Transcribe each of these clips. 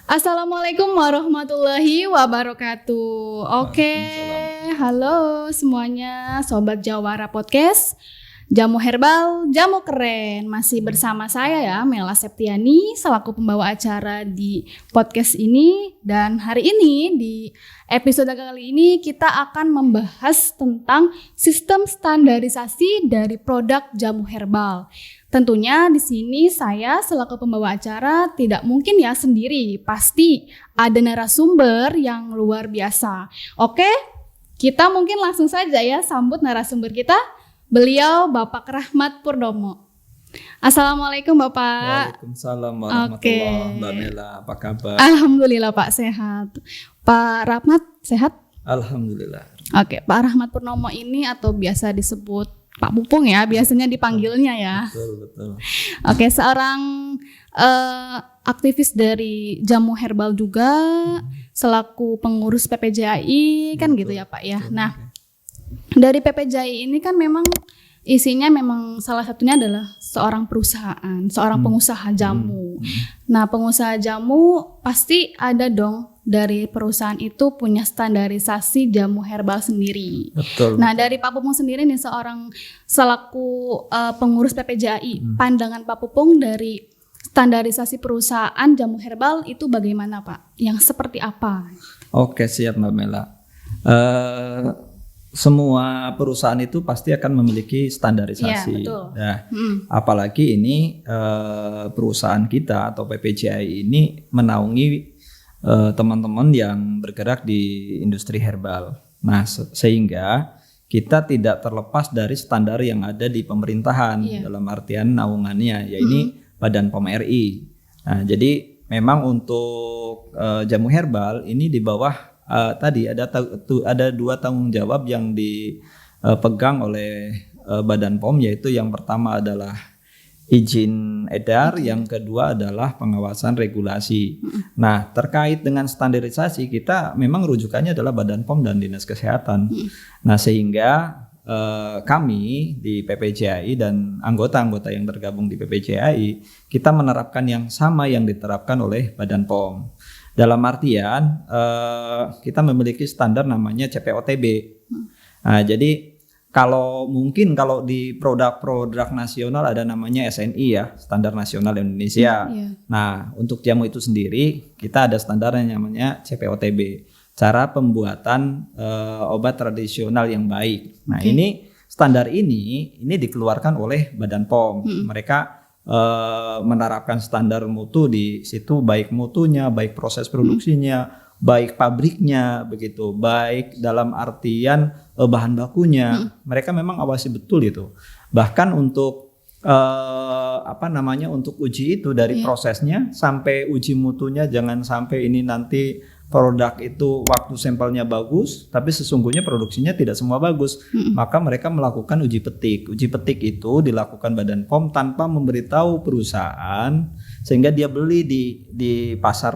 Assalamualaikum warahmatullahi wabarakatuh. Oke, halo semuanya Sobat Jawara Podcast. Jamu herbal, jamu keren. Masih bersama saya ya, Mela Septiani, selaku pembawa acara di podcast ini. Dan hari ini, di episode kali ini, kita akan membahas tentang sistem standarisasi dari produk jamu herbal. Tentunya di sini saya selaku pembawa acara tidak mungkin ya sendiri. Pasti ada narasumber yang luar biasa. Oke, kita mungkin langsung saja ya sambut narasumber kita. Beliau Bapak Rahmat Purnomo. Assalamualaikum Bapak. Waalaikumsalam warahmatullahi. Mbak Mela, apa kabar? Alhamdulillah Pak sehat. Pak Rahmat sehat? Alhamdulillah. Oke, Pak Rahmat Purnomo ini atau biasa disebut Pak Pupung ya, biasanya dipanggilnya ya. Betul. Oke, seorang aktivis dari jamu herbal juga, selaku pengurus PPJAI kan gitu ya Pak ya. Nah, dari PPJAI ini kan memang isinya memang salah satunya adalah seorang perusahaan, seorang pengusaha jamu. Nah, pengusaha jamu pasti ada dong dari perusahaan itu punya standarisasi jamu herbal sendiri. Betul. Nah, dari Pak Pupung sendiri nih seorang selaku pengurus PPJAI, pandangan Pak Pupung dari standarisasi perusahaan jamu herbal itu bagaimana Pak? Yang seperti apa? Oke, siap Mbak Mela. Semua perusahaan itu pasti akan memiliki standarisasi. Iya, betul. Nah, apalagi ini perusahaan kita atau PPJAI ini menaungi teman-teman yang bergerak di industri herbal. Nah, sehingga kita tidak terlepas dari standar yang ada di pemerintahan dalam artian naungannya, yaitu Badan POM RI. Nah, jadi memang untuk jamu herbal ini di bawah tadi ada dua tanggung jawab yang dipegang oleh Badan POM, yaitu yang pertama adalah izin edar, yang kedua adalah pengawasan regulasi. Nah, terkait dengan standarisasi kita memang rujukannya adalah Badan POM dan Dinas Kesehatan. Nah, sehingga kami di PPJAI dan anggota-anggota yang tergabung di PPJAI kita menerapkan yang sama yang diterapkan oleh Badan POM. Dalam artian kita memiliki standar namanya CPOTB. Nah, jadi kalau di produk-produk nasional ada namanya SNI ya, Standar Nasional Indonesia. Nah, untuk jamu itu sendiri kita ada standar yang namanya CPOTB, cara pembuatan obat tradisional yang baik. Nah, ini standar ini dikeluarkan oleh Badan POM. Mereka menerapkan standar mutu di situ, baik mutunya, baik proses produksinya, baik pabriknya, begitu, baik dalam artian bahan bakunya. Mereka memang awasi betul itu. Bahkan untuk untuk uji itu dari prosesnya sampai uji mutunya, jangan sampai ini nanti produk itu waktu sampelnya bagus tapi sesungguhnya produksinya tidak semua bagus. Maka mereka melakukan uji petik. Uji petik itu dilakukan Badan POM tanpa memberitahu perusahaan, sehingga dia beli di pasar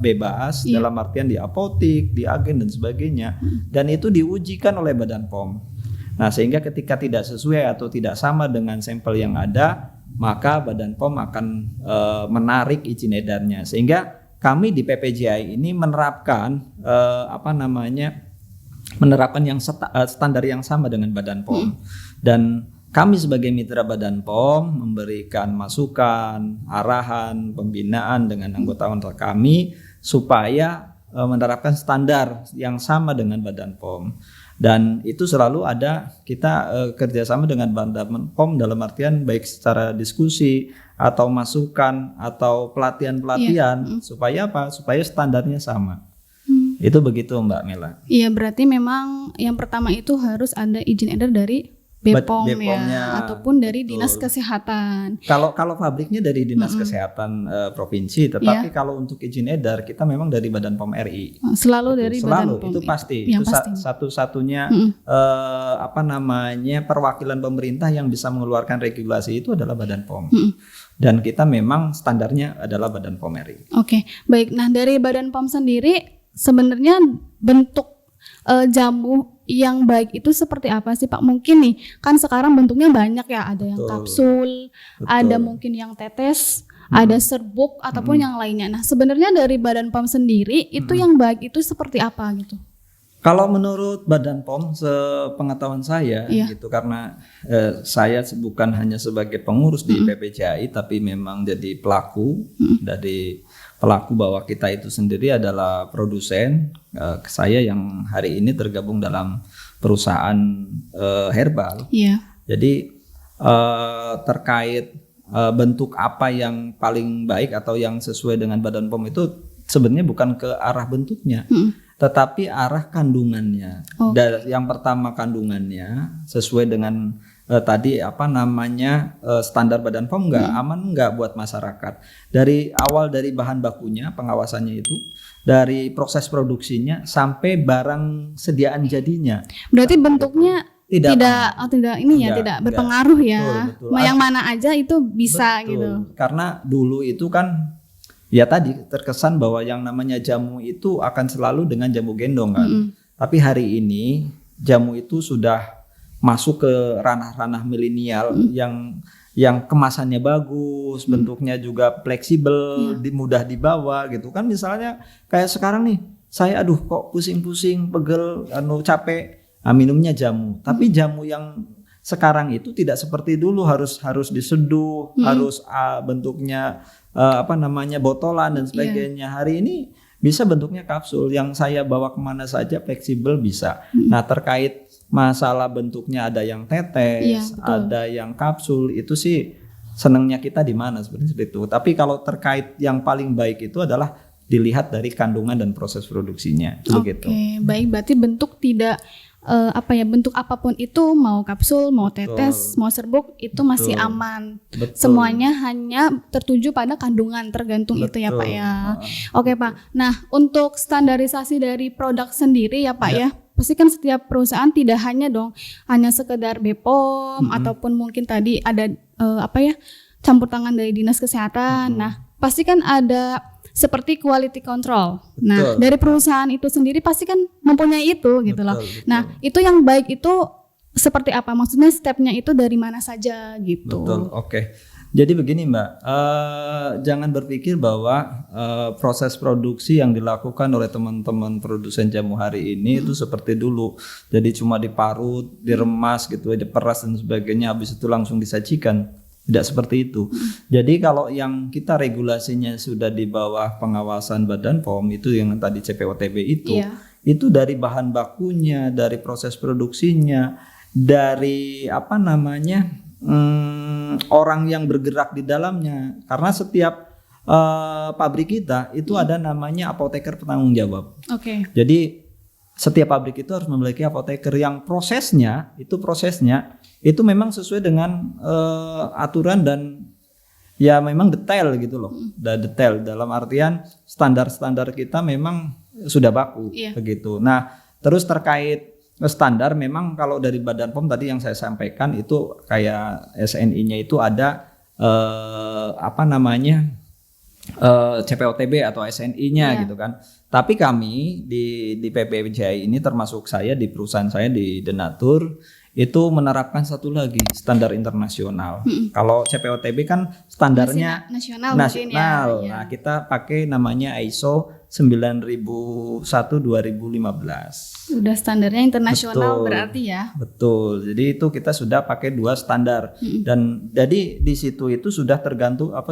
bebas, dalam artian di apotik, di agen dan sebagainya, dan itu diujikan oleh Badan POM. Nah, sehingga ketika tidak sesuai atau tidak sama dengan sampel yang ada, maka Badan POM akan menarik izin edarnya. Sehingga kami di PPJAI ini menerapkan yang standar yang sama dengan Badan POM. Dan kami sebagai mitra Badan POM memberikan masukan, arahan, pembinaan dengan anggota-anggota kami supaya menerapkan standar yang sama dengan Badan POM. Dan itu selalu ada kita kerjasama dengan Badan POM dalam artian baik secara diskusi atau masukan atau pelatihan-pelatihan supaya apa? Supaya standarnya sama. Itu begitu Mbak Mela. Iya, berarti memang yang pertama itu harus ada izin edar dari BPOM ya, ataupun dari Dinas Kesehatan. Kalau pabriknya dari Dinas Kesehatan provinsi, tetapi kalau untuk izin edar kita memang dari Badan POM RI. Selalu dari Badan POM. Itu pasti. Yang itu pasti. Satu-satunya perwakilan pemerintah yang bisa mengeluarkan regulasi itu adalah Badan POM. Dan kita memang standarnya adalah Badan POM RI. Oke, baik. Nah, dari Badan POM sendiri sebenarnya bentuk jamu yang baik itu seperti apa sih Pak? Mungkin nih kan sekarang bentuknya banyak ya, ada yang kapsul, ada mungkin yang tetes, ada serbuk ataupun yang lainnya. Nah, sebenarnya dari Badan POM sendiri itu yang baik itu seperti apa gitu? Kalau menurut Badan POM, sepengetahuan saya gitu, karena saya bukan hanya sebagai pengurus di PPCAI, tapi memang jadi pelaku dari pelaku bahwa kita itu sendiri adalah produsen. Saya yang hari ini tergabung dalam perusahaan herbal. Jadi terkait bentuk apa yang paling baik atau yang sesuai dengan Badan POM itu sebenarnya bukan ke arah bentuknya. Tetapi arah kandungannya. Dan yang pertama kandungannya sesuai dengan tadi standar Badan POM aman nggak buat masyarakat. Dari awal dari bahan bakunya, pengawasannya itu, dari proses produksinya sampai barang sediaan jadinya. Berarti bentuknya tidak berpengaruh ya. Betul. Yang mana aja itu bisa gitu. Karena dulu itu kan ya tadi terkesan bahwa yang namanya jamu itu akan selalu dengan jamu gendong kan. Tapi hari ini jamu itu sudah masuk ke ranah-ranah milenial yang kemasannya bagus, bentuknya juga fleksibel, mudah dibawa gitu kan. Misalnya kayak sekarang nih, saya kok pusing-pusing, pegel, capek, minumnya jamu. Tapi jamu yang sekarang itu tidak seperti dulu harus diseduh, harus bentuknya botolan dan sebagainya. Hari ini bisa bentuknya kapsul yang saya bawa kemana saja, fleksibel bisa. Nah, terkait masalah bentuknya ada yang tetes, ada yang kapsul, itu sih senangnya kita di mana seperti itu. Tapi kalau terkait yang paling baik itu adalah dilihat dari kandungan dan proses produksinya. Begitu. Baik, berarti bentuk tidak bentuk apapun itu, mau kapsul, mau tetes, mau serbuk, itu masih aman. Semuanya hanya tertuju pada kandungan, tergantung itu ya Pak ya. Oke Pak. Nah, untuk standarisasi dari produk sendiri ya Pak ya. Pasti kan setiap perusahaan tidak hanya sekedar BPOM ataupun mungkin tadi ada campur tangan dari dinas kesehatan. Nah, pasti kan ada seperti quality control. Nah, dari perusahaan itu sendiri pasti kan mempunyai itu gitu loh. Nah, itu yang baik itu seperti apa? Maksudnya stepnya itu dari mana saja gitu. Betul. Oke. Jadi begini Mbak, jangan berpikir bahwa proses produksi yang dilakukan oleh teman-teman produsen jamu hari ini itu seperti dulu. Jadi cuma diparut, diremas gitu, diperas dan sebagainya, habis itu langsung disajikan. Tidak seperti itu. Jadi kalau yang kita regulasinya sudah di bawah pengawasan Badan POM itu yang tadi CPOTB itu dari bahan bakunya, dari proses produksinya, dari orang yang bergerak di dalamnya. Karena setiap pabrik kita itu ada namanya apoteker penanggung jawab. Jadi setiap pabrik itu harus memiliki apoteker yang prosesnya itu memang sesuai dengan aturan dan ya memang detail gitu loh. Detail dalam artian standar-standar kita memang sudah baku begitu. Nah, terus terkait standar memang kalau dari Badan POM tadi yang saya sampaikan itu kayak SNI-nya itu ada CPOTB atau SNI-nya gitu kan. Tapi kami di PPCAI ini termasuk saya di perusahaan saya di Denatur itu menerapkan satu lagi standar internasional. Kalau CPOTB kan standarnya nasional. Nah, kita pakai namanya ISO 9001:2015. Udah standarnya internasional berarti ya. Betul. Jadi itu kita sudah pakai 2 standar. Dan jadi di situ itu sudah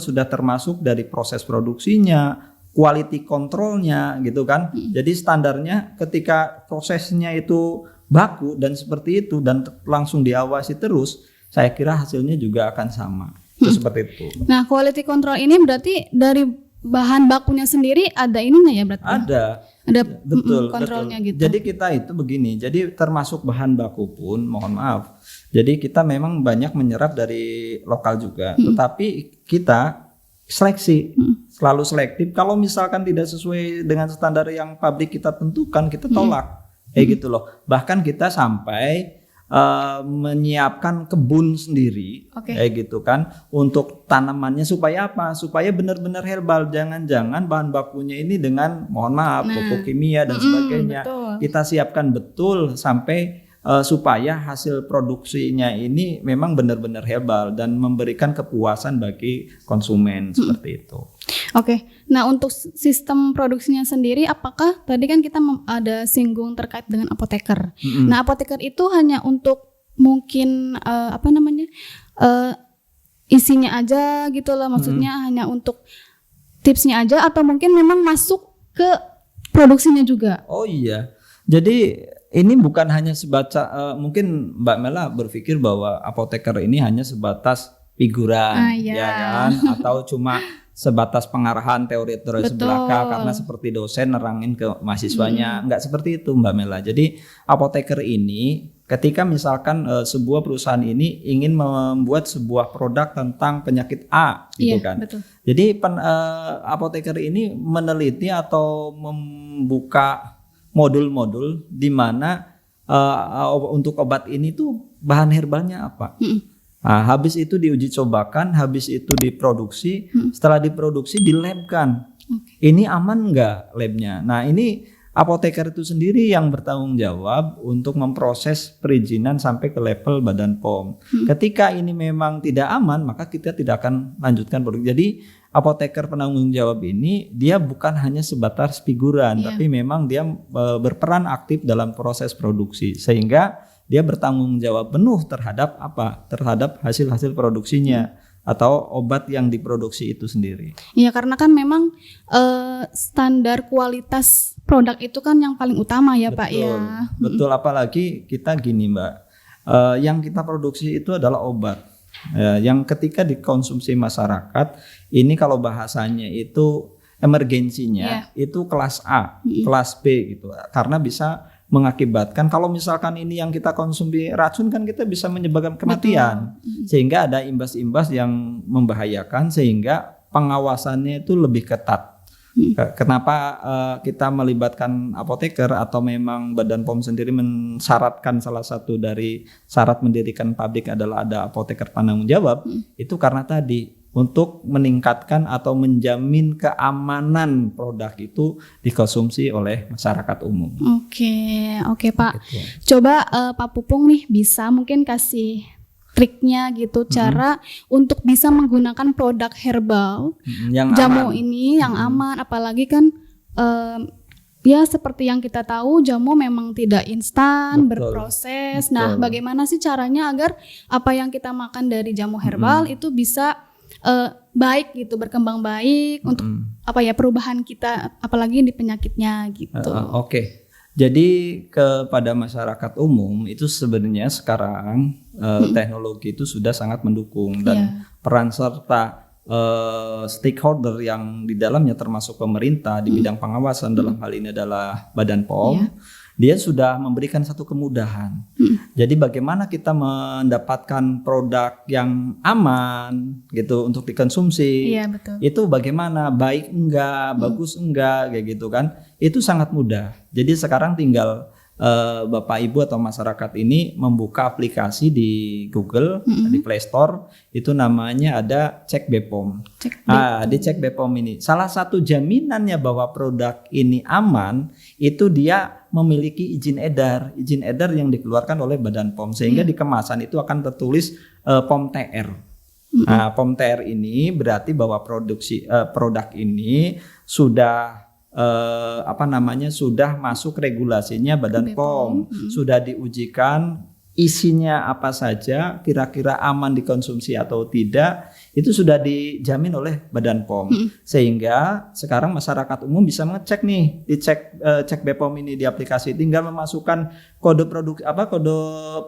sudah termasuk dari proses produksinya, quality controlnya gitu kan. Jadi standarnya ketika prosesnya itu baku dan seperti itu dan langsung diawasi terus, saya kira hasilnya juga akan sama. Itu seperti itu. Nah, quality control ini berarti dari bahan bakunya sendiri ada ininya ya berarti? Ada betul kontrolnya betul. gitu. Jadi kita itu begini, jadi termasuk bahan baku pun mohon maaf. Jadi kita memang banyak menyerap dari lokal juga, tetapi kita seleksi, selalu selektif. Kalau misalkan tidak sesuai dengan standar yang pabrik kita tentukan, kita tolak. Kayak gitu loh. Bahkan kita sampai menyiapkan kebun sendiri, kayak gitu kan, untuk tanamannya supaya apa? Supaya benar-benar herbal. Jangan-jangan bahan bakunya ini dengan mohon maaf pupuk kimia dan sebagainya. Kita siapkan betul sampai supaya hasil produksinya ini memang benar-benar herbal dan memberikan kepuasan bagi konsumen seperti itu. Oke, nah untuk sistem produksinya sendiri, apakah tadi kan kita ada singgung terkait dengan apoteker. Nah, apoteker itu hanya untuk mungkin isinya aja gitu loh, maksudnya hanya untuk tipsnya aja atau mungkin memang masuk ke produksinya juga? Oh iya, jadi ini bukan hanya mungkin Mbak Mela berpikir bahwa apoteker ini hanya sebatas figuran, ya kan? Atau cuma sebatas pengarahan teori belaka karena seperti dosen nerangin ke mahasiswanya. Enggak seperti itu Mbak Mela. Jadi apoteker ini ketika misalkan sebuah perusahaan ini ingin membuat sebuah produk tentang penyakit A gitu kan. Betul. Jadi apoteker ini meneliti atau membuka modul-modul di mana untuk obat ini tuh bahan herbalnya apa. Nah, habis itu diuji cobakan, habis itu diproduksi, setelah diproduksi dilabkan. Ini aman nggak labnya? Nah, ini apoteker itu sendiri yang bertanggung jawab untuk memproses perizinan sampai ke level Badan POM. Ketika ini memang tidak aman, maka kita tidak akan lanjutkan produk. Jadi apoteker penanggung jawab ini dia bukan hanya sebatas figuran, tapi memang dia berperan aktif dalam proses produksi, sehingga dia bertanggung jawab penuh terhadap apa? Terhadap hasil-hasil produksinya atau obat yang diproduksi itu sendiri. Iya, karena kan memang standar kualitas produk itu kan yang paling utama ya, Pak ya. Betul, apalagi kita gini Mbak, yang kita produksi itu adalah obat. Yang ketika dikonsumsi masyarakat, ini kalau bahasanya itu emergensinya itu kelas A, kelas B gitu. Karena bisa mengakibatkan kalau misalkan ini yang kita konsumsi racun kan kita bisa menyebabkan kematian. Sehingga ada imbas-imbas yang membahayakan sehingga pengawasannya itu lebih ketat. Kenapa kita melibatkan apoteker atau memang Badan POM sendiri mensyaratkan salah satu dari syarat mendirikan pabrik adalah ada apoteker penanggung jawab, itu karena tadi untuk meningkatkan atau menjamin keamanan produk itu dikonsumsi oleh masyarakat umum. Oke Pak. Gitu. Coba Pak Pupung nih bisa mungkin kasih triknya gitu, cara untuk bisa menggunakan produk herbal yang jamu aman. ini yang aman, apalagi kan ya seperti yang kita tahu jamu memang tidak instan, berproses. Nah, bagaimana sih caranya agar apa yang kita makan dari jamu herbal itu bisa baik gitu, berkembang baik untuk perubahan kita apalagi di penyakitnya gitu. Jadi kepada masyarakat umum itu sebenarnya sekarang teknologi itu sudah sangat mendukung dan peran serta stakeholder yang di dalamnya termasuk pemerintah di bidang pengawasan dalam hal ini adalah Badan POM. Dia sudah memberikan satu kemudahan. Jadi bagaimana kita mendapatkan produk yang aman gitu untuk dikonsumsi. Itu bagaimana, baik enggak, bagus enggak kayak gitu kan. Itu sangat mudah. Jadi sekarang tinggal Bapak Ibu atau masyarakat ini membuka aplikasi di Google, di Play Store, itu namanya ada Cek BPOM. Di Cek BPOM ini salah satu jaminannya bahwa produk ini aman itu dia memiliki izin edar yang dikeluarkan oleh Badan POM, sehingga di kemasan itu akan tertulis POM TR. Nah, POM TR ini berarti bahwa produk ini sudah sudah masuk regulasinya Badan POM, sudah diujikan isinya apa saja, kira-kira aman dikonsumsi atau tidak, itu sudah dijamin oleh Badan POM. Sehingga sekarang masyarakat umum bisa mengecek nih, dicek cek BPOM ini di aplikasi, tinggal memasukkan kode kode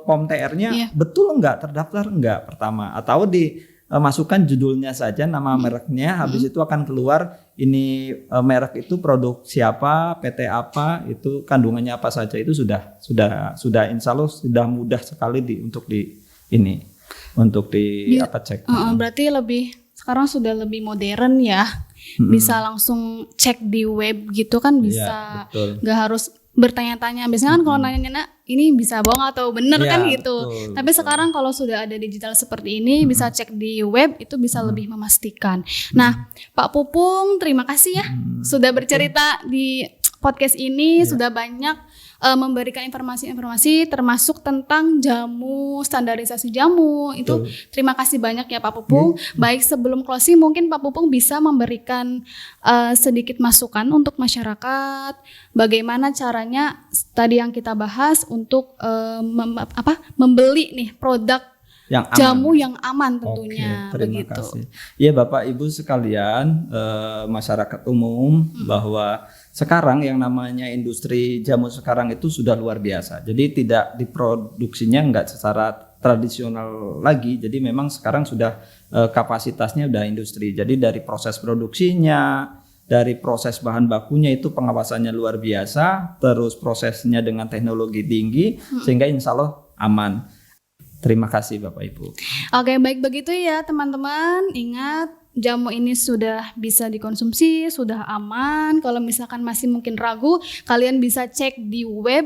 POM TR-nya betul enggak, terdaftar enggak pertama, atau masukkan judulnya saja, nama mereknya, habis itu akan keluar ini merek itu produk siapa, PT apa, itu kandungannya apa saja, itu sudah insya Allah sudah mudah sekali untuk cek. Berarti sekarang sudah lebih modern ya, bisa langsung cek di web gitu kan, bisa nggak harus bertanya-tanya. Biasanya kan kalau nanya-nanya ini bisa bohong atau bener kan gitu. Tapi sekarang kalau sudah ada digital seperti ini, bisa cek di web, itu bisa lebih memastikan. Nah, Pak Pupung, terima kasih ya sudah bercerita di podcast ini, sudah banyak memberikan informasi-informasi termasuk tentang jamu, standarisasi jamu. Itu terima kasih banyak ya Pak Pupung. Baik, sebelum closing mungkin Pak Pupung bisa memberikan sedikit masukan untuk masyarakat bagaimana caranya tadi yang kita bahas untuk membeli nih produk yang aman. Jamu yang aman tentunya. Oke, terima begitu. kasih. Ya Bapak Ibu sekalian, masyarakat umum, bahwa sekarang yang namanya industri jamu sekarang itu sudah luar biasa. Jadi tidak diproduksinya nggak secara tradisional lagi. Jadi memang sekarang sudah kapasitasnya udah industri. Jadi dari proses produksinya, dari proses bahan bakunya itu pengawasannya luar biasa. Terus prosesnya dengan teknologi tinggi sehingga insya Allah aman. Terima kasih Bapak Ibu. Oke, baik begitu ya teman-teman. Ingat, jamu ini sudah bisa dikonsumsi, sudah aman. Kalau misalkan masih mungkin ragu, kalian bisa cek di web,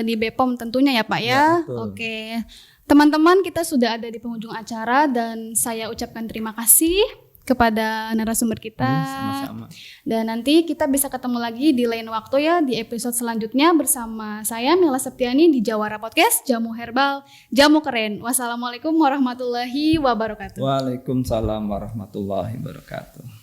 di BPOM tentunya ya Pak ya. Oke, teman-teman, kita sudah ada di penghujung acara dan saya ucapkan terima kasih kepada narasumber kita. Sama-sama. Dan nanti kita bisa ketemu lagi di lain waktu ya, di episode selanjutnya bersama saya Mela Septiani di Jawara Podcast, Jamu Herbal, Jamu Keren. Wassalamualaikum warahmatullahi wabarakatuh. Waalaikumsalam warahmatullahi wabarakatuh.